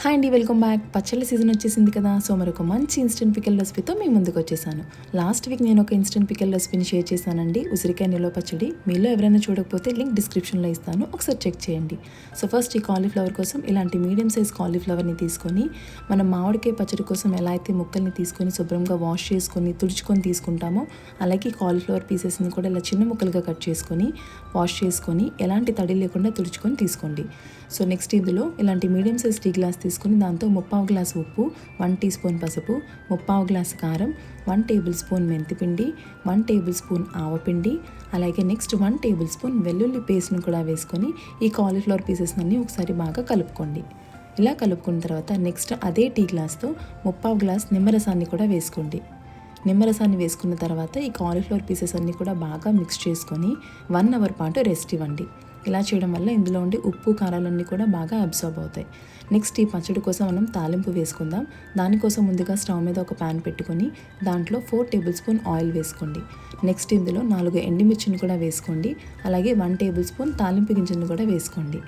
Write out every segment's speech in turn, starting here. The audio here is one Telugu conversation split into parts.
హాయ్ అండి, వెల్కమ్ బ్యాక్. పచ్చళ్ళ సీజన్ వచ్చేసింది కదా. సో మరొక మంచి ఇన్స్టెంట్ పికల్ రెసిపీతో మీ ముందుకు వచ్చేసాను. లాస్ట్ వీక్ నేను ఒక ఇన్స్టెంట్ పికల్ రెసిపీని షేర్ చేశానండి, ఉసిరికాయ నిల్వ పచ్చడి. మీలో ఎవరైనా చూడకపోతే లింక్ డిస్క్రిప్షన్లో ఇస్తాను, ఒకసారి చెక్ చేయండి. సో ఫస్ట్ ఈ కాలీఫ్లవర్ కోసం ఇలాంటి మీడియం సైజ్ కాలీఫ్లవర్ని తీసుకొని మనం మామిడికాయ పచ్చడి కోసం ఎలా అయితే ముక్కల్ని తీసుకొని శుభ్రంగా వాష్ చేసుకొని తుడుచుకొని తీసుకుంటామో అలాగే కాలీఫ్లవర్ పీసెస్ని కూడా ఇలా చిన్న ముక్కలుగా కట్ చేసుకొని వాష్ చేసుకొని ఎలాంటి తడి లేకుండా తుడుచుకొని తీసుకోండి. సో నెక్స్ట్ ఇందులో ఇలాంటి మీడియం సైజ్ టీ గ్లాస్ తీసుకుని దాంతో 1/2 గ్లాసు ఉప్పు, 1 టీ స్పూన్ పసుపు, 1/2 గ్లాసు కారం, 1 టేబుల్ స్పూన్ మెంతిపిండి, 1 టేబుల్ స్పూన్ ఆవపిండి, అలాగే నెక్స్ట్ 1 టేబుల్ స్పూన్ వెల్లుల్లి పేస్ట్ను కూడా వేసుకొని ఈ కాలీఫ్లవర్ పీసెస్ అన్నీ ఒకసారి బాగా కలుపుకోండి. ఇలా కలుపుకున్న తర్వాత నెక్స్ట్ అదే టీ గ్లాస్తో 1/2 గ్లాస్ నిమ్మరసాన్ని కూడా వేసుకోండి. నిమ్మరసాన్ని వేసుకున్న తర్వాత ఈ కాలీఫ్లవర్ పీసెస్ అన్నీ కూడా బాగా మిక్స్ చేసుకొని 1 అవర్ పాటు రెస్ట్ ఇవ్వండి. ఇలా చేయడం వల్ల ఇందులో ఉండి ఉప్పు కారాలన్నీ కూడా బాగా అబ్జర్వ్ అవుతాయి. నెక్స్ట్ ఈ పచ్చడి కోసం మనం తాలింపు వేసుకుందాం. దానికోసం ముందుగా స్టవ్ మీద ఒక ప్యాన్ పెట్టుకొని దాంట్లో 4 టేబుల్ స్పూన్ ఆయిల్ వేసుకోండి. నెక్స్ట్ ఇందులో 4 ఎండుమిర్చిని కూడా వేసుకోండి. అలాగే 1 టేబుల్ స్పూన్ తాలింపు గింజలను కూడా వేసుకోండి.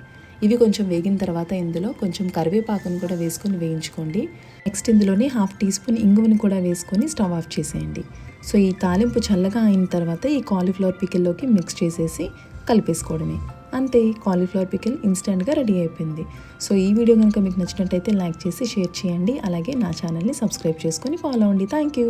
ఇవి కొంచెం వేగిన తర్వాత ఇందులో కొంచెం కరివేపాకును కూడా వేసుకొని వేయించుకోండి. నెక్స్ట్ ఇందులోనే 1/2 టీ స్పూన్ ఇంగువని కూడా వేసుకొని స్టవ్ ఆఫ్ చేసేయండి. సో ఈ తాలింపు చల్లగా అయిన తర్వాత ఈ కాలీఫ్లవర్ పికిల్లోకి మిక్స్ చేసేసి కలిపేసుకోవడమే. అంతే, కాలీఫ్లవర్ పికిల్ ఇన్స్టెంట్గా రెడీ అయిపోయింది. సో ఈ వీడియో కనుక మీకు నచ్చినట్టయితే లైక్ చేసి షేర్ చేయండి. అలాగే నా ఛానల్ని సబ్స్క్రైబ్ చేసుకొని ఫాలో అవ్వండి. Thank you.